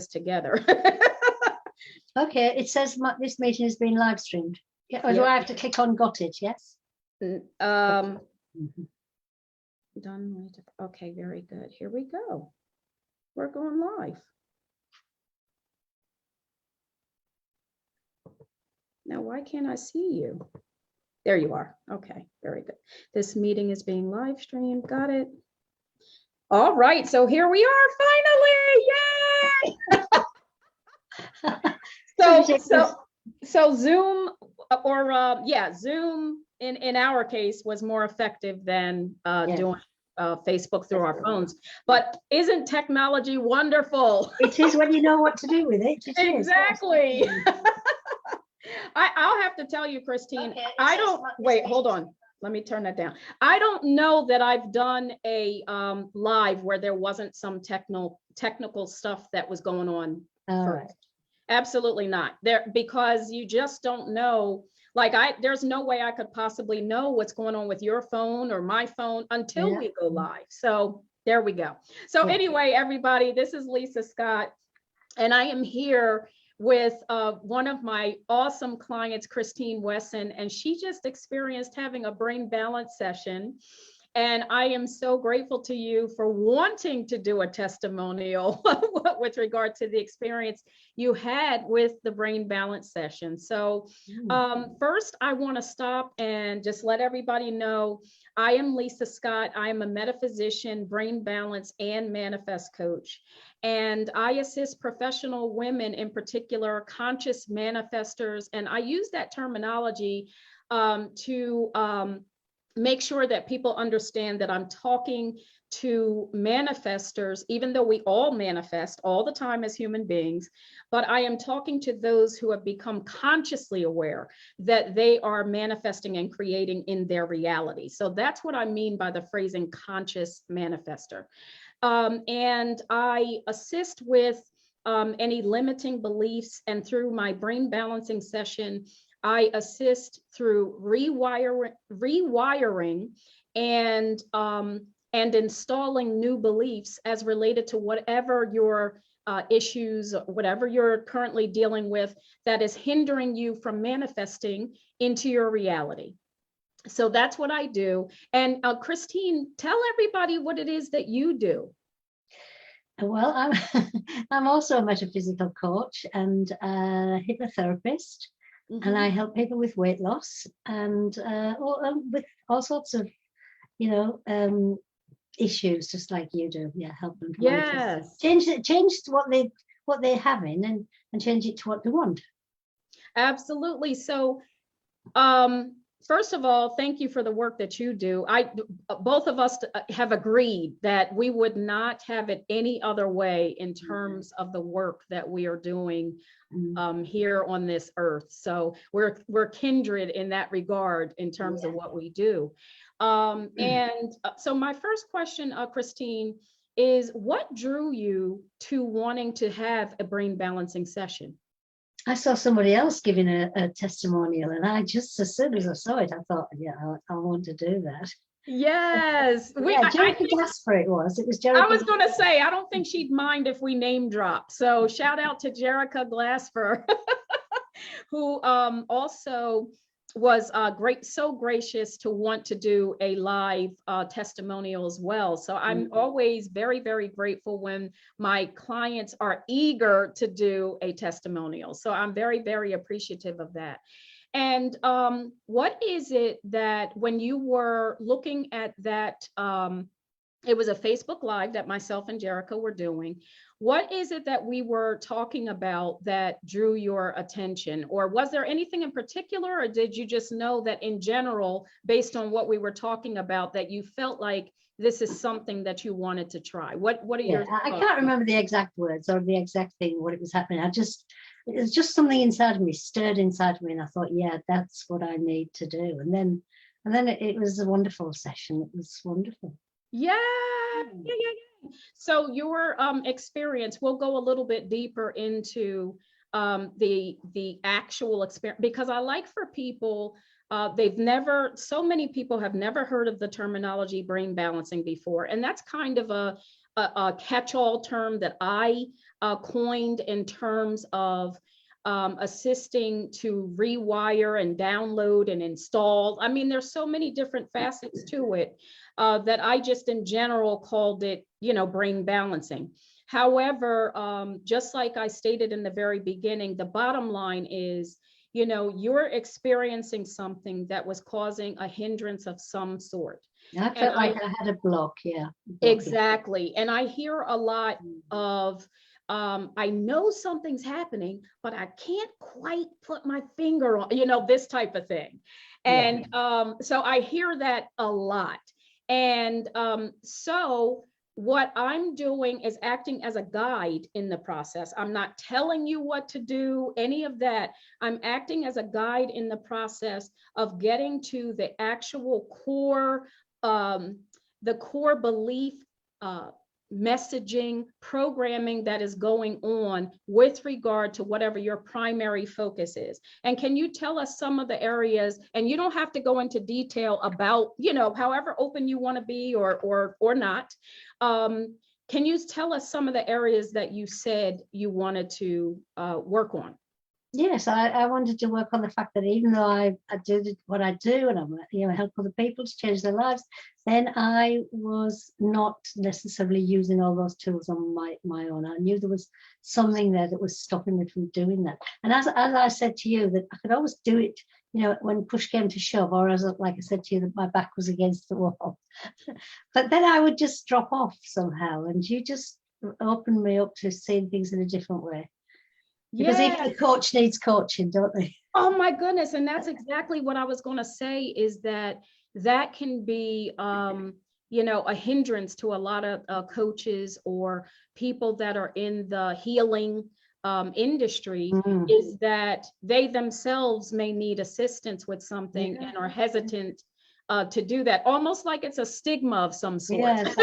together. Okay, it says this meeting has been live streamed. Yeah, or do I have to click on got it? Yes. Done. Okay, very good. Here we go. We're going live. Now, why can't I see you? There you are. Okay, very good. This meeting is being live streamed. Got it. All right, so here we are finally. Yay! So Zoom Zoom in our case was more effective than doing Facebook through our phones. But isn't technology wonderful? It is when you know what to do with it. Exactly. I'll have to tell you, Christine, okay, hold on. Let me turn that down. I don't know that I've done a live where there wasn't some technical stuff that was going on. All right. Absolutely not. Because you just don't know. Like there's no way I could possibly know what's going on with your phone or my phone until we go live. So there we go. So anyway, everybody, this is Lisa Scott, and I am here with one of my awesome clients, Christine Wesson, and she just experienced having a brain balance session. And I am so grateful to you for wanting to do a testimonial with regard to the experience you had with the brain balance session. So first, I want to stop and just let everybody know I am Lisa Scott. I am a metaphysician, brain balance, and manifest coach. And I assist professional women, in particular, conscious manifestors. And I use that terminology to make sure that people understand that I'm talking to manifestors, even though we all manifest all the time as human beings, but I am talking to those who have become consciously aware that they are manifesting and creating in their reality. So that's what I mean by the phrasing conscious manifestor. And I assist with any limiting beliefs, and through my brain balancing session, I assist through rewiring and installing new beliefs as related to whatever your issues, whatever you're currently dealing with that is hindering you from manifesting into your reality. So that's what I do. And Christine, tell everybody what it is that you do. Well, I'm also a metaphysical coach and a hypnotherapist. And I help people with weight loss and with all sorts of, issues, just like you do. Yeah, help them. Yes. Change what they're having and change it to what they want. Absolutely. So, first of all, thank you for the work that you do. Both of us have agreed that we would not have it any other way in terms of the work that we are doing here on this earth. So we're kindred in that regard in terms of what we do. So my first question, Christine, is what drew you to wanting to have a brain balancing session? I saw somebody else giving a testimonial, and I just, as soon as I saw it, I thought, I want to do that. Yes. Jerica Glasper it was. It was Jerica. I was going to say, I don't think she'd mind if we name drop. So shout out to Jerica Glasper, who also was so gracious to want to do a live testimonial as well. So I'm always very, very grateful when my clients are eager to do a testimonial. So I'm very, very appreciative of that. And what is it that when you were looking at that, it was a Facebook Live that myself and Jerica were doing. What is it that we were talking about that drew your attention? Or was there anything in particular, or did you just know that in general, based on what we were talking about, that you felt like this is something that you wanted to try? What are your thoughts? I can't remember the exact words or the exact thing, what it was happening. It was just something inside of me, stirred inside of me, and I thought, that's what I need to do. And then it was a wonderful session. It was wonderful. Yeah. So your experience, we'll go a little bit deeper into the actual experience, because I like for people, so many people have never heard of the terminology brain balancing before. And that's kind of a catch-all term that I coined in terms of assisting to rewire and download and install. I mean, there's so many different facets to it that I just in general called it, brain balancing. However, just like I stated in the very beginning, the bottom line is, you're experiencing something that was causing a hindrance of some sort. I felt like I had a block, yeah. Exactly. And I hear a lot of, I know something's happening, but I can't quite put my finger on, this type of thing. And so I hear that a lot. And so what I'm doing is acting as a guide in the process. I'm not telling you what to do, any of that. I'm acting as a guide in the process of getting to the actual core, the core belief, messaging, programming that is going on with regard to whatever your primary focus is. And can you tell us some of the areas, and you don't have to go into detail about, however open you want to be or not. Can you tell us some of the areas that you said you wanted to work on? Yes, I wanted to work on the fact that even though I did what I do and I'm, help other people to change their lives, then I was not necessarily using all those tools on my own. I knew there was something there that was stopping me from doing that. And as I said to you, that I could always do it, when push came to shove, or like I said to you, that my back was against the wall. But then I would just drop off somehow, and you just opened me up to seeing things in a different way. Because even the coach needs coaching, don't they? Oh my goodness. And that's exactly what I was going to say, is that can be, a hindrance to a lot of coaches or people that are in the healing industry, is that they themselves may need assistance with something and are hesitant to do that. Almost like it's a stigma of some sort. Yes.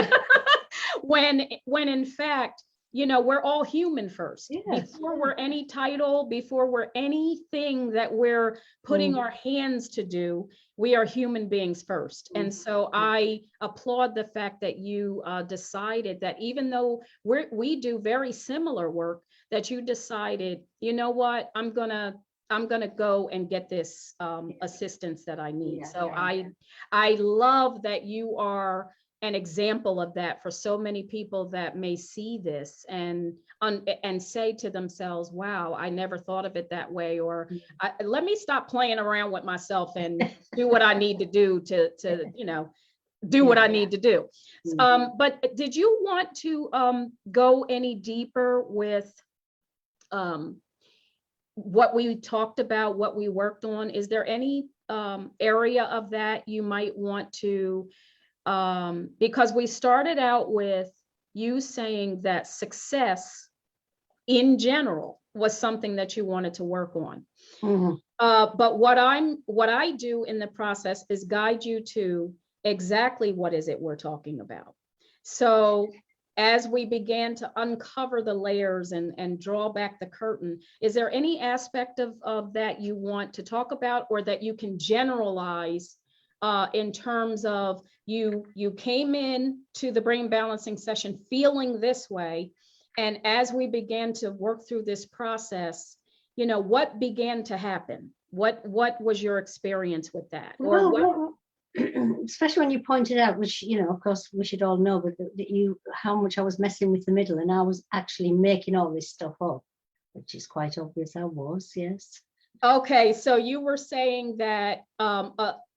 when in fact, we're all human first. Yes. Before we're any title, before we're anything that we're putting our hands to do, we are human beings first. And so I applaud the fact that you decided that even though we do very similar work, that you decided, you know what, I'm gonna go and get this assistance that I need. I love that you are an example of that for so many people that may see this and say to themselves, wow, I never thought of it that way, or let me stop playing around with myself and do what I need to do to do what I need to do. But did you want to go any deeper with what we talked about, what we worked on? Is there any area of that you might want to, because we started out with you saying that success in general was something that you wanted to work on. But what I do in the process is guide you to exactly what is it we're talking about. So as we began to uncover the layers and draw back the curtain, is there any aspect of that you want to talk about, or that you can generalize in terms of you came in to the brain balancing session feeling this way, and as we began to work through this process, what began to happen? What was your experience with that? Especially when you pointed out, which of course we should all know, but that how much I was messing with the middle, and I was actually making all this stuff up, which is quite obvious I was, yes. Okay, so you were saying that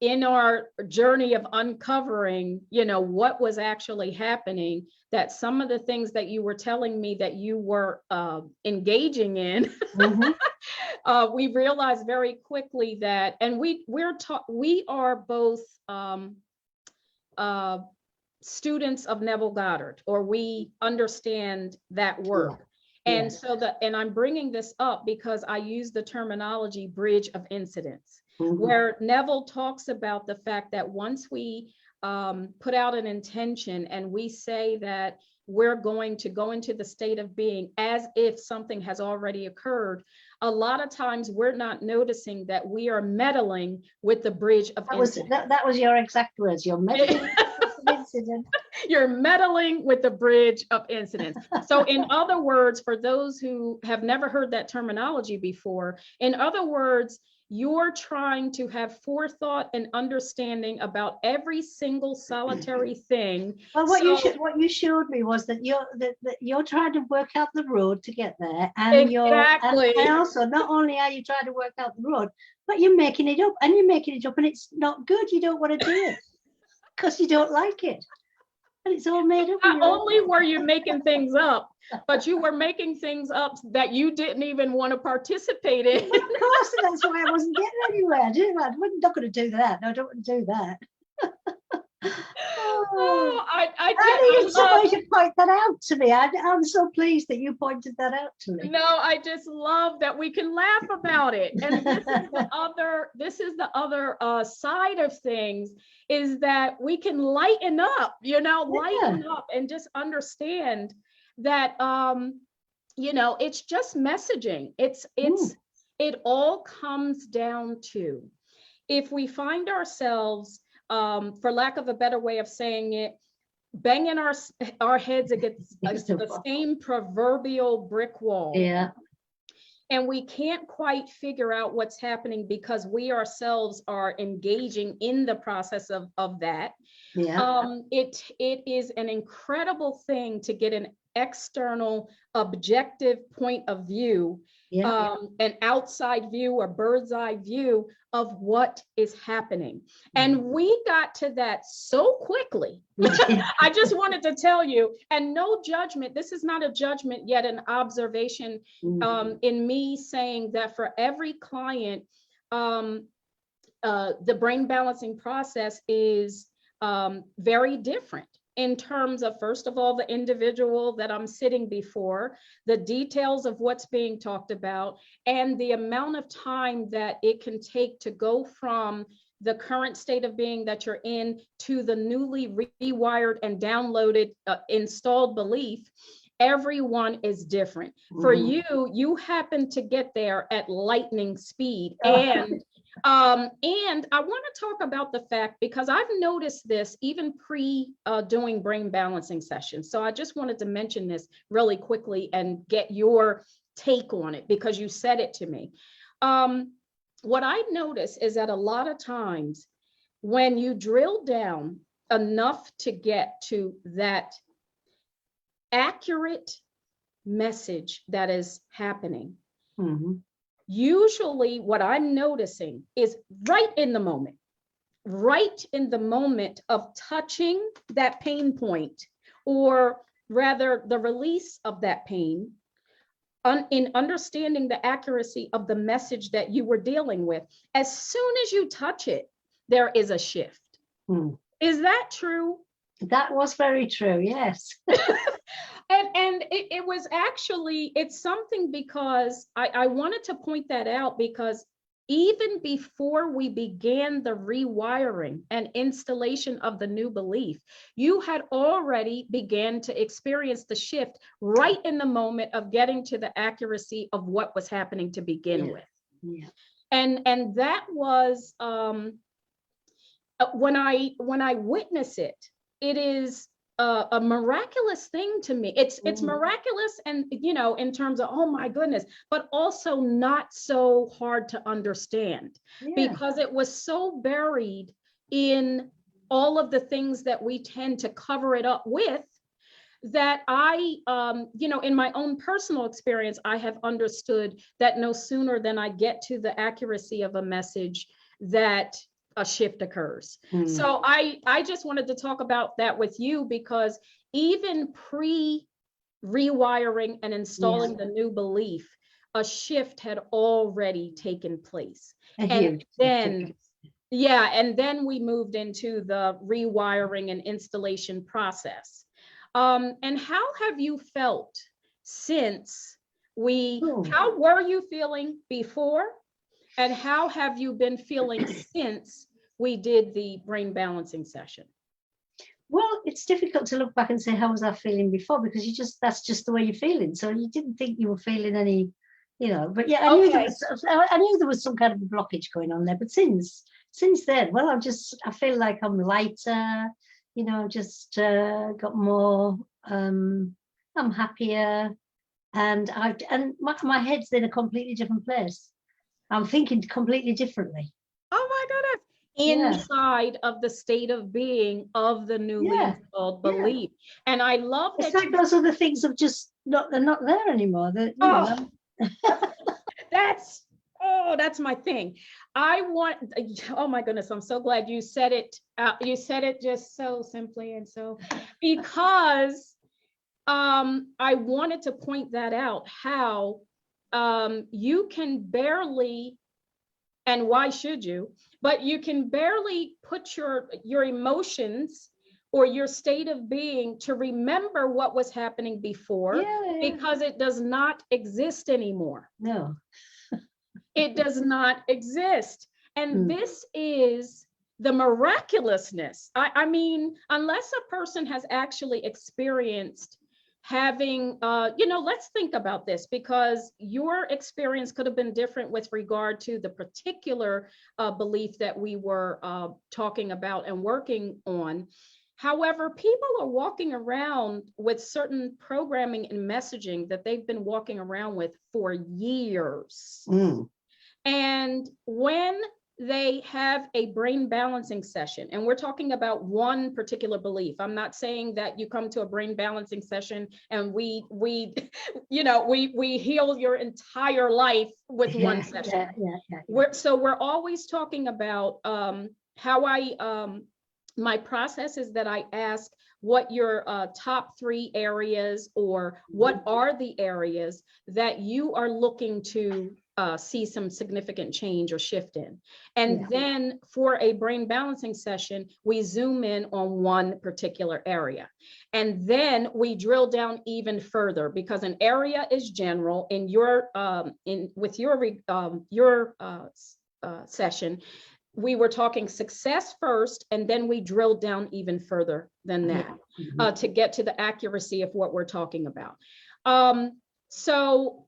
in our journey of uncovering, what was actually happening, that some of the things that you were telling me that you were engaging in, we realized very quickly that, and we are both students of Neville Goddard, or we understand that work. And so and I'm bringing this up because I use the terminology bridge of incidents, where Neville talks about the fact that once we put out an intention and we say that we're going to go into the state of being as if something has already occurred, a lot of times we're not noticing that we are meddling with the bridge of incident. That was your exact words, you're meddling with the incident. You're meddling with the bridge of incidents. So in other words, for those who have never heard that terminology before, in other words, you're trying to have forethought and understanding about every single solitary thing. Well, what you showed me was that you're trying to work out the road to get there, and Exactly. and also not only are you trying to work out the road, but you're making it up, and it's not good. You don't want to do it because you don't like it, and it's all made up. Not only were you making things up, but you were making things up that you didn't even want to participate in. Of course, that's why I wasn't getting anywhere. I'm not going to do that. No, I don't want to do that. I need somebody to point that out to me. I'm so pleased that you pointed that out to me. No, I just love that we can laugh about it. And this is the other side of things, is that we can lighten up, lighten up and just understand that, it's just messaging. It all comes down to, if we find ourselves, for lack of a better way of saying it, banging our heads against the same proverbial brick wall. Yeah. And we can't quite figure out what's happening because we ourselves are engaging in the process of that. Yeah. It is an incredible thing to get an external objective point of view, an outside view or bird's eye view of what is happening. And we got to that so quickly. I just wanted to tell you, and no judgment, this is not a judgment yet, an observation in me saying that for every client, the brain balancing process is very different in terms of, first of all, the individual that I'm sitting before, the details of what's being talked about, and the amount of time that it can take to go from the current state of being that you're in to the newly rewired and downloaded, installed belief. Everyone is different. For you happen to get there at lightning speed. And I want to talk about the fact, because I've noticed this even doing brain balancing sessions. So I just wanted to mention this really quickly and get your take on it, because you said it to me. What I notice is that a lot of times when you drill down enough to get to that accurate message that is happening, usually what I'm noticing is right in the moment of touching that pain point, or rather the release of that pain, in understanding the accuracy of the message that you were dealing with, as soon as you touch it, there is a shift. Is that true? That was very true, yes. And it was actually, it's something, because I wanted to point that out, because even before we began the rewiring and installation of the new belief, you had already began to experience the shift right in the moment of getting to the accuracy of what was happening to begin with. Yeah. And that was, when I witness it, it is a miraculous thing to me. It's miraculous, and in terms of, oh my goodness, but also not so hard to understand, because it was so buried in all of the things that we tend to cover it up with, that I, in my own personal experience, I have understood that no sooner than I get to the accuracy of a message, that a shift occurs. So I just wanted to talk about that with you, because even pre-rewiring and installing the new belief, a shift had already taken place. And then we moved into the rewiring and installation process. And how have you felt since how were you feeling before? And how have you been feeling since we did the brain balancing session? Well, it's difficult to look back and say, how was I feeling before? Because that's just the way you're feeling. So you didn't think you were feeling any, but yeah, I knew there was some kind of a blockage going on there. But since then, well, I feel like I'm lighter, you know, just got more, I'm happier, and my head's in a completely different place. I'm thinking completely differently. Oh my goodness. Inside of the state of being of the newly installed belief. And I love that. It's like those other things have just they're not there anymore. That's my thing. Oh my goodness, I'm so glad you said it. You said it just so simply, and so, because I wanted to point that out, how you can barely, and why should you, but you can barely put your emotions or your state of being to remember what was happening before, because it does not exist anymore. No. It does not exist. And this is the miraculousness. I mean, unless a person has actually experienced having, let's think about this, because your experience could have been different with regard to the particular belief that we were talking about and working on. However, people are walking around with certain programming and messaging that they've been walking around with for years. And when they have a brain balancing session, and we're talking about one particular belief. I'm not saying that you come to a brain balancing session and we heal your entire life with one session. We're always talking about how my process is that I ask what your top 3 areas, or what are the areas that you are looking to see some significant change or shift in. And then for a brain balancing session, we zoom in on one particular area. And then we drill down even further, because an area is general. In your session, we were talking success first, and then we drilled down even further than that to get to the accuracy of what we're talking about. So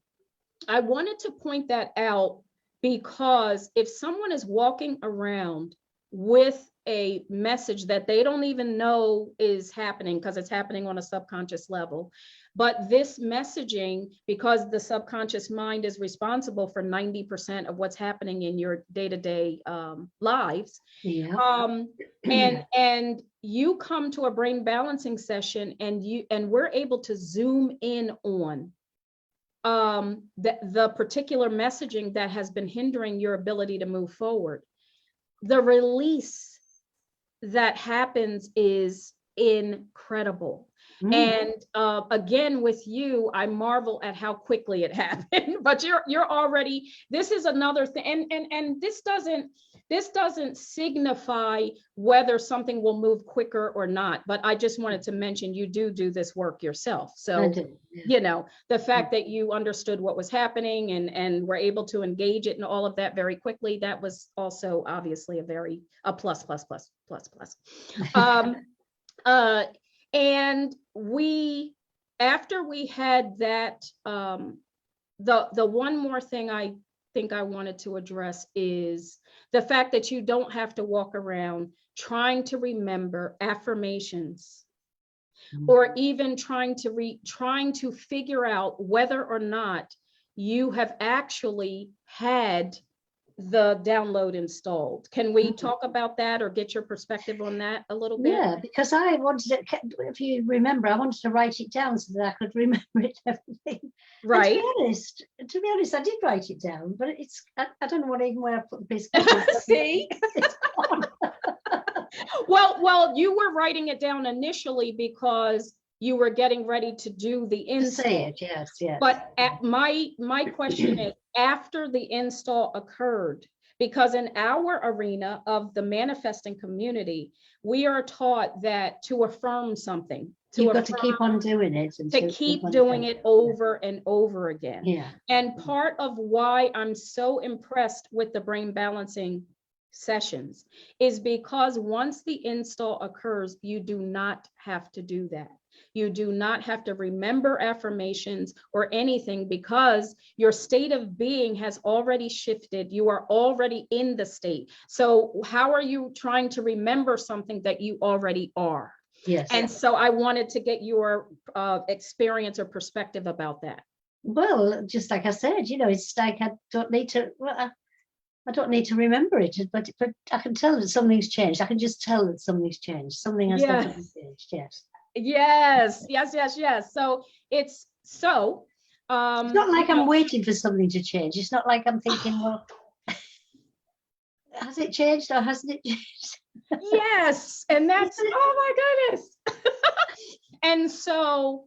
I wanted to point that out, because if someone is walking around with a message that they don't even know is happening, because it's happening on a subconscious level, but this messaging, because the subconscious mind is responsible for 90% of what's happening in your day-to-day lives, and you come to a brain balancing session, and we're able to zoom in on the particular messaging that has been hindering your ability to move forward. The release that happens is incredible. And again, with you, I marvel at how quickly it happened. But you're already, this is another thing, and this doesn't signify whether something will move quicker or not. But I just wanted to mention, you do this work yourself. So, the fact that you understood what was happening and were able to engage it and all of that very quickly, that was also obviously a plus. And after we had that, the one more thing I think I wanted to address is the fact that you don't have to walk around trying to remember affirmations, or even trying to figure out whether or not you have actually had the download installed. Can we talk about that, or get your perspective on that a little bit? Yeah, because I wanted to, if you remember, I wanted to write it down so that I could remember it, everything. Right. To be honest, I did write it down, but I don't know where I put the piece of paper. See? Well, you were writing it down initially because you were getting ready to do the install. To say it, yes. But my question is, after the install occurred, because in our arena of the manifesting community, we are taught that to affirm something, you've got to keep on doing it, and to keep doing it over and over again. Yeah. And part of why I'm so impressed with the brain balancing sessions is because once the install occurs, you do not have to do that. You do not have to remember affirmations or anything, because your state of being has already shifted. You are already in the state. So how are you trying to remember something that you already are? Yes. And so I wanted to get your experience or perspective about that. Well, just like I said, you know, it's like I don't need to. Well, I don't need to remember it, but I can tell that something's changed. I can just tell that something's changed. Something has definitely changed. Yes. Yes. So it's so. It's not like I'm waiting for something to change. It's not like I'm thinking, well, has it changed or hasn't it changed? Yes, and that's, oh my goodness. And so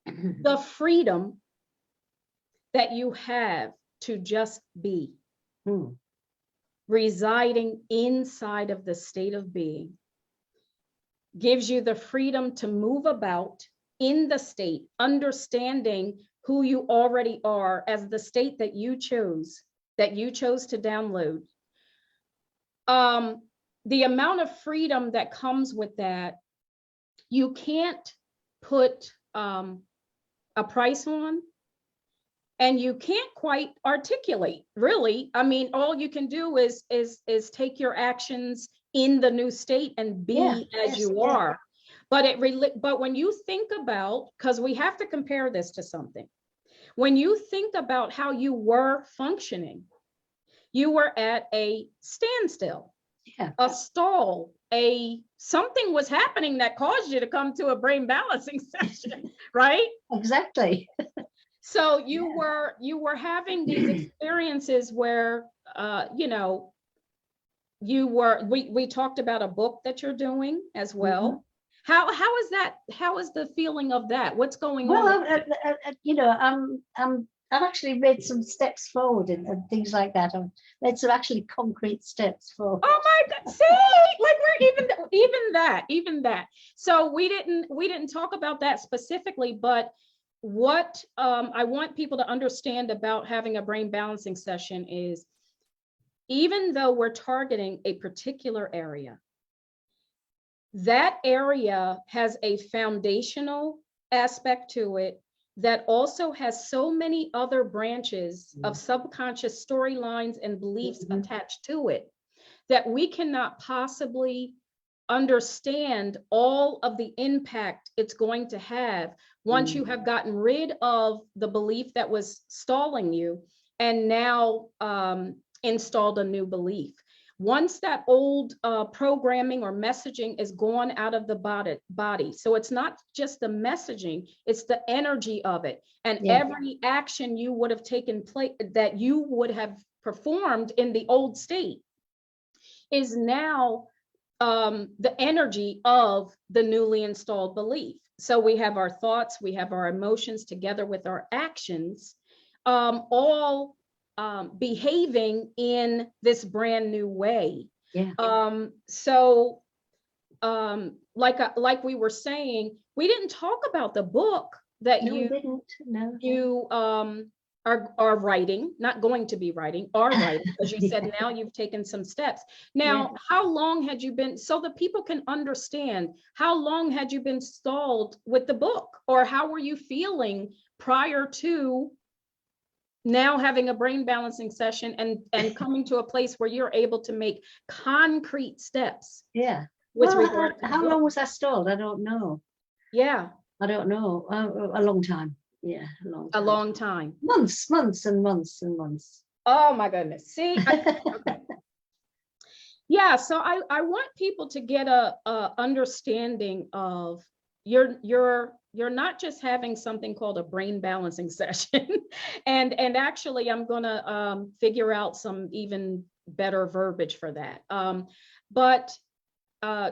the freedom that you have to just be residing inside of the state of being gives you the freedom to move about in the state, understanding who you already are as the state that you chose to download. The amount of freedom that comes with that, you can't put a price on, and you can't quite articulate, really. I mean, all you can do is take your actions in the new state and be as you are. But but when you think about, because we have to compare this to something, when you think about how you were functioning, you were at a standstill, a stall, something was happening that caused you to come to a brain balancing session, right? Exactly. So you were having these experiences where, you know, we talked about a book that you're doing as well. How is that? How is the feeling of that? What's going on? Well, you know, I've actually made some steps forward and things like that. I've made some actually concrete steps forward. Oh my God! See, like we're even that. So we didn't talk about that specifically, but what I want people to understand about having a brain balancing session is, even though we're targeting a particular area, that area has a foundational aspect to it that also has so many other branches of subconscious storylines and beliefs attached to it that we cannot possibly understand all of the impact it's going to have once you have gotten rid of the belief that was stalling you and now installed a new belief. Once that old programming or messaging is gone out of the body. So it's not just the messaging, it's the energy of it. And every action you would have taken place, that you would have performed in the old state, is now the energy of the newly installed belief. So we have our thoughts, we have our emotions together with our actions, all behaving in this brand new way. So like we were saying, we didn't talk about the book that you are writing, not going to be writing, are writing, because you said now you've taken some steps. Now, how long had you been, so that people can understand, how long had you been stalled with the book, or how were you feeling prior to now having a brain balancing session and coming to a place where you're able to make concrete steps? With regard to how long was I stalled? I don't know. I don't know. A long time. A long time. Months and months and months. Oh my goodness. See, okay. So I want people to get a understanding of you're not just having something called a brain balancing session. and actually I'm gonna figure out some even better verbiage for that. But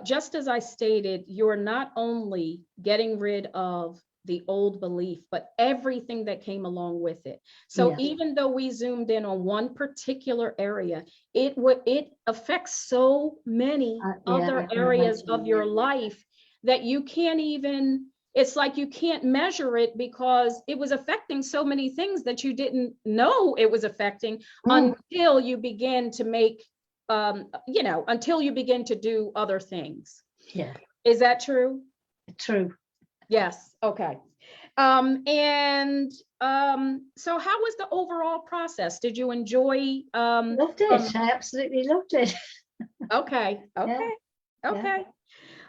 just as I stated, you're not only getting rid of the old belief, but everything that came along with it. So even though we zoomed in on one particular area, it affects so many other areas of your life that you can't even, it's like you can't measure it, because it was affecting so many things that you didn't know it was affecting until you begin to make, until you begin to do other things. Is that true? True. Yes. Okay. So how was the overall process? Did you enjoy? Loved it. I absolutely loved it. Okay.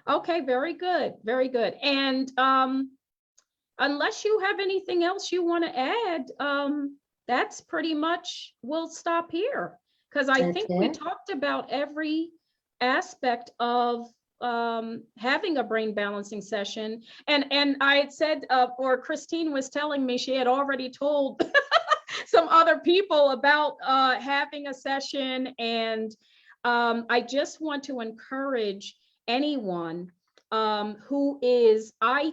Okay, very good, very good. And unless you have anything else you want to add, that's pretty much, we'll stop here. Because I think we talked about every aspect of having a brain balancing session. And I had said, or Christine was telling me she had already told some other people about having a session. And I just want to encourage anyone who is, I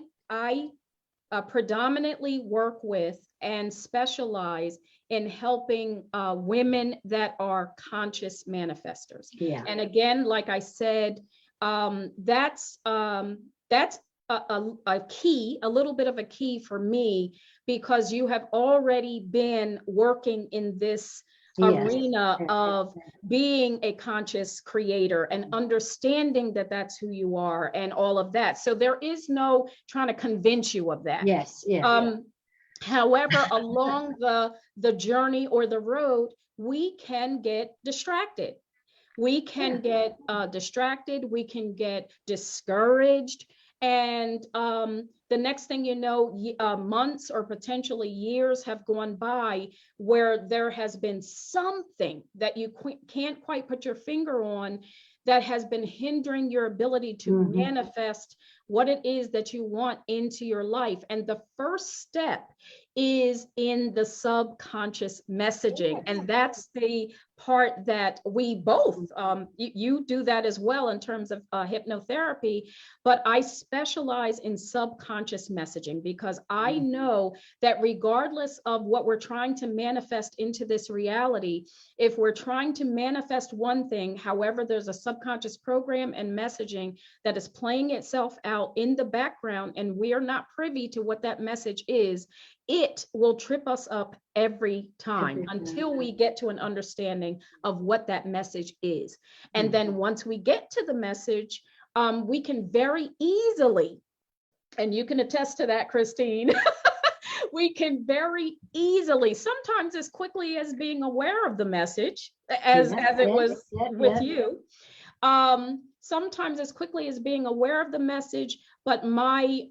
predominantly work with and specialize in helping women that are conscious manifestors. Yeah. And again, like I said, that's a key, a little bit of a key for me, because you have already been working in this arena of being a conscious creator and understanding that that's who you are and all of that. So there is no trying to convince you of that. Yes. Yeah. However, along the journey or the road, we can get distracted. We can get distracted. We can get discouraged. And the next thing you know, months or potentially years have gone by where there has been something that you can't quite put your finger on that has been hindering your ability to manifest what it is that you want into your life. And the first step is in the subconscious messaging. And that's the part that we both, you do that as well in terms of hypnotherapy, but I specialize in subconscious messaging because I know that regardless of what we're trying to manifest into this reality, if we're trying to manifest one thing, however, there's a subconscious program and messaging that is playing itself out in the background, and we are not privy to what that message is, it will trip us up every time until we get to an understanding of what that message is. And then once we get to the message, we can very easily, and you can attest to that, Christine, we can very easily, sometimes as quickly as being aware of the message, as it was with you, sometimes as quickly as being aware of the message, but my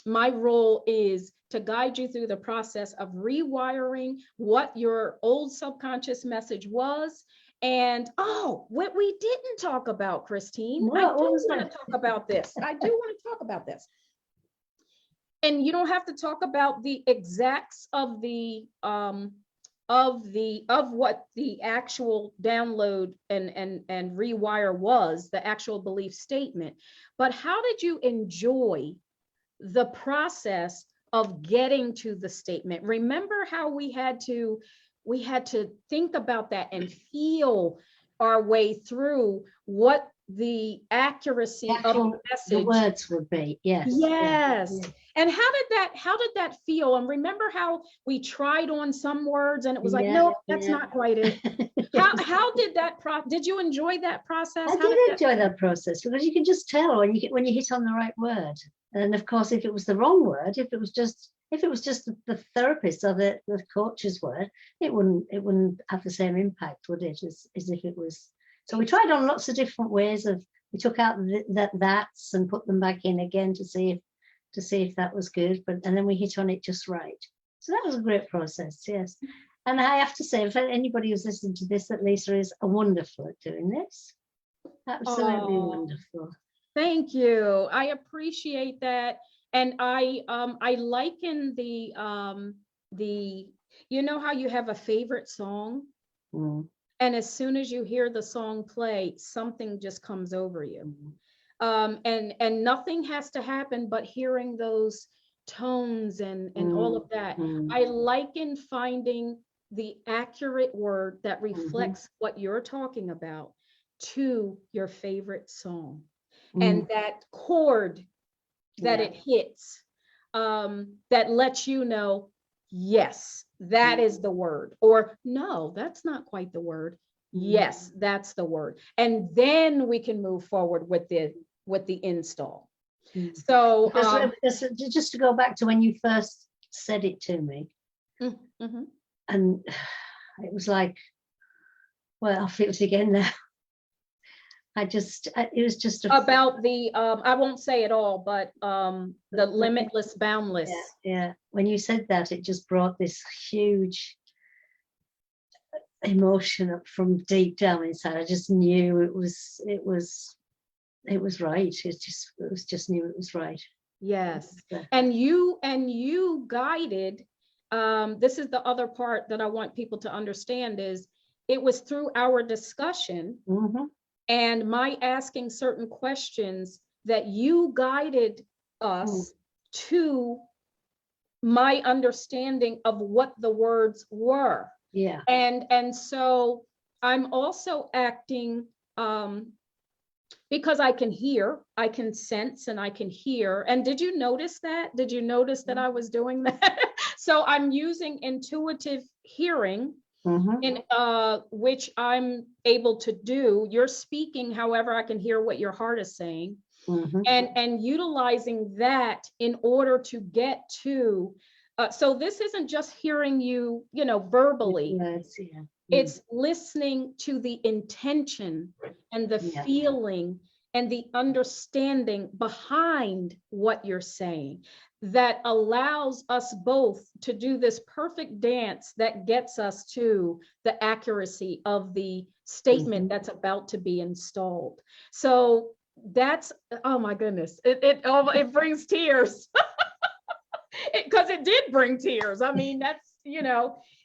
role is to guide you through the process of rewiring what your old subconscious message was. And what we didn't talk about, Christine, I do want to talk about this. I do want to talk about this. And you don't have to talk about the exacts of what the actual download and rewire was, the actual belief statement. But how did you enjoy the process of getting to the statement? Remember how we had to think about that and feel our way through what the accuracy of the message, the words would be. Yes. And how did that feel? And remember how we tried on some words and it was like, no, that's not quite it. How did that did you enjoy that process? I did enjoy that process, because you can just tell when you hit on the right word. And of course, if it was the wrong word, if it was just the therapist or the coach's word, it wouldn't have the same impact, would it, as if it was. So we tried on lots of different ways we took out that's and put them back in again to see if that was good, and then we hit on it just right. So that was a great process, yes. And I have to say, if anybody who's listening to this, that Lisa is wonderful at doing this. Absolutely wonderful. Thank you. I appreciate that. And I liken the you know how you have a favorite song? And as soon as you hear the song play, something just comes over you. And nothing has to happen but hearing those tones and all of that. I liken finding the accurate word that reflects what you're talking about to your favorite song. And that chord that it hits, that lets you know, yes, that is the word, or no, that's not quite the word. Yes, that's the word. And then we can move forward with the install. So just to go back to when you first said it to me, and it was like, well, I'll feel it again now. it was just about the, I won't say it all, but the limitless, boundless. Yeah. When you said that, it just brought this huge emotion up from deep down inside. I just knew it was right. It was just knew it was right. Yes. And you guided, this is the other part that I want people to understand, is it was through our discussion and my asking certain questions that you guided us to my understanding of what the words were. Yeah. And so I'm also acting, because I can hear, I can sense, and I can hear. And did you notice that? Did you notice that I was doing that? So I'm using intuitive hearing, in which I'm able to do. You're speaking, however, I can hear what your heart is saying, and utilizing that in order to get to. So this isn't just hearing you, verbally. It's listening to the intention and the feeling and the understanding behind what you're saying that allows us both to do this perfect dance that gets us to the accuracy of the statement that's about to be installed. So that's, oh my goodness, it brings tears. Because it did bring tears. I mean, that's,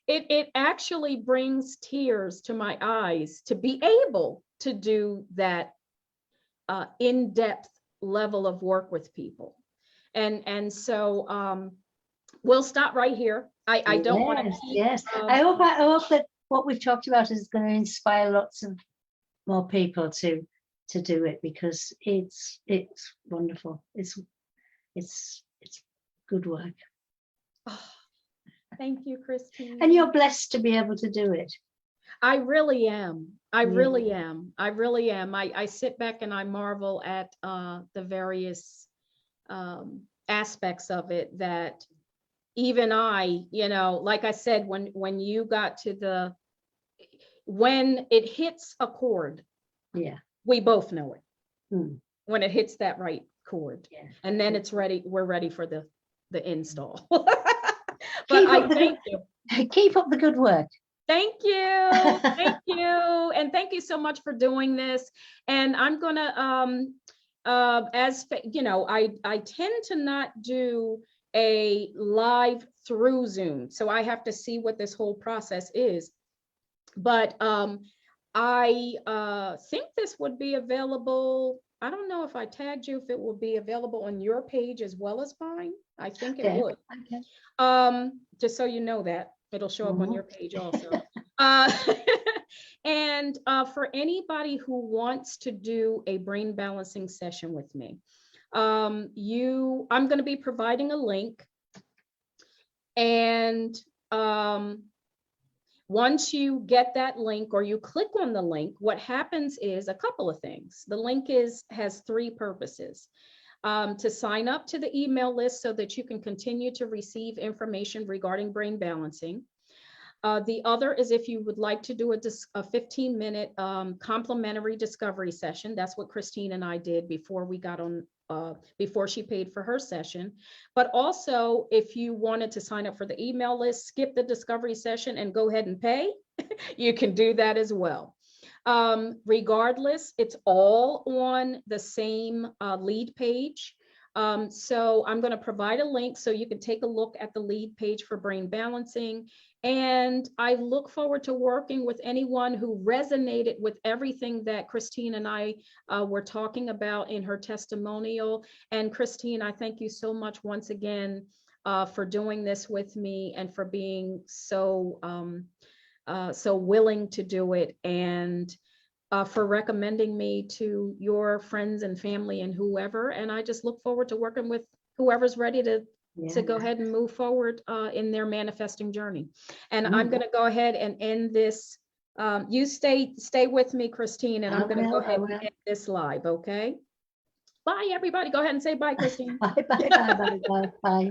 it actually brings tears to my eyes to be able to do that in-depth level of work with people. And so we'll stop right here. I don't want to keep, I hope that what we've talked about is going to inspire lots of more people to do it, because it's wonderful. It's good work. Oh, thank you, Christine. And you're blessed to be able to do it. I really am. I really am. I sit back and I marvel at the various aspects of it that even I, like I said, when you got to when it hits a chord, we both know it. When it hits that right chord, and then it's ready, we're ready for the install. But I thank you. Keep up the good work. Thank you. Thank you. And thank you so much for doing this. And I'm gonna, I tend to not do a live through Zoom. So I have to see what this whole process is. But I think this would be available. I don't know if I tagged you, if it will be available on your page as well as mine. I think it would. Okay. Just so you know that. It'll show up on your page also. And for anybody who wants to do a brain balancing session with me, I'm going to be providing a link. And once you get that link or you click on the link, what happens is a couple of things. The link has three purposes. To sign up to the email list so that you can continue to receive information regarding brain balancing. The other is if you would like to do a 15-minute complimentary discovery session. That's what Christine and I did before we got on, before she paid for her session. But also, if you wanted to sign up for the email list, skip the discovery session and go ahead and pay, you can do that as well. Regardless, it's all on the same lead page. So I'm going to provide a link so you can take a look at the lead page for brain balancing. And I look forward to working with anyone who resonated with everything that Christine and I were talking about in her testimonial. And Christine, I thank you so much once again for doing this with me and for being so willing to do it, and for recommending me to your friends and family and whoever. And I just look forward to working with whoever's ready to go ahead and move forward in their manifesting journey. And I'm going to go ahead and end this. You stay with me, Christine, and I'm going to go ahead and end this live. Okay. Bye, everybody. Go ahead and say bye, Christine. Bye.